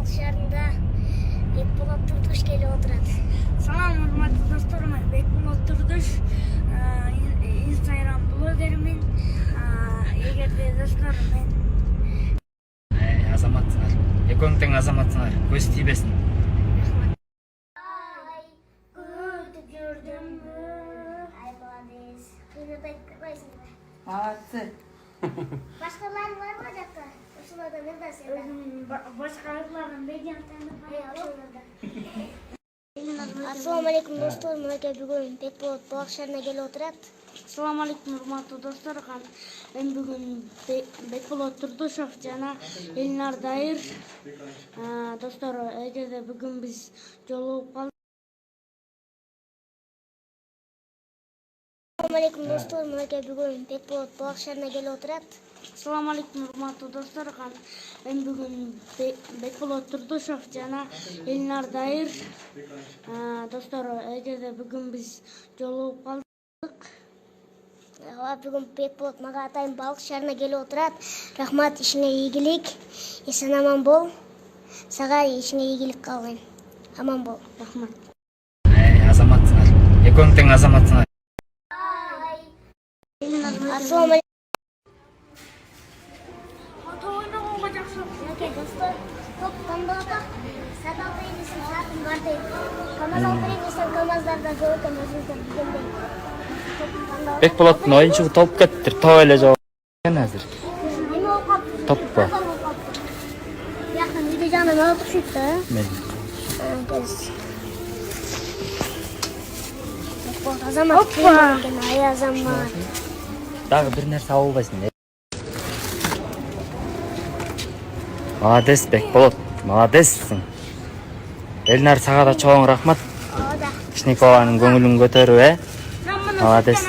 Балык шаарында Бекболот Турдуш келип отурат. Салам, урматтуу досторум. Бекболот Турдуш, Instagram блогермин. Эгерде достор мен азаматсыңар. Экөөң тең азаматсыңар. Көз тийбесин. Күтүп жүрдүмбү. Ай молодец. Кыйнатайт кырбайсыңбы? Молодцы. Башкалар барбы жакта? Ошолордон эмне сен? башкаларым Ассаламу алейкум достор. Мынакей бүгүн Бекболот балык шаарына келип отурат. Assalamu alaikum урматтуу достор. Мен бүгүн Бекболот Турдушов жана Элнар Дайыр. Достор, эгерде бүгүн биз жолугуп калдык. Ассаламу алейкум достор. Мынакей бүгүн Бекболот балык шаарына келип отурат. Assalamu alaikum урматтуу достор. Мен бүгүн Бекболот Турдушов жана Элнар Дайыр. Достор, эгерде бүгүн биз жолугуп калдык. Бүгүн Бекболот мага атайын балык шаарына келип отурат. Рахмат, ишиңе ийгилик. Эсен аман бол. Сага ишиңе ийгилик каалайм. Аман бол. Рахмат. Азаматсыңар. Экөөң тең азаматсыңар. Ассаламу алейкум. Ойногонго жакшы. Мынакей достор, топ тандап атат. Садал тренерсин саатын бар дейт. КамАЗ алып берейин десем, КамАЗдарда көп экен өзүңүздөр билгендей. Бекболоттун оюнчугу толуп кеттир. Топ эле жок экен азыр. Эме болуп калыптыр? Топпу. Бияктан үйдө жанынан алып түшүп да. Мен Азамат экен, ай азамат. дагы бир нерсе албайсың. Молодец, Бекболот. Молодецсиң. Элнар, сага да чоң рахмат. Ооба. Кичинекей баланын көңүлүн көтөрүп, Молодец.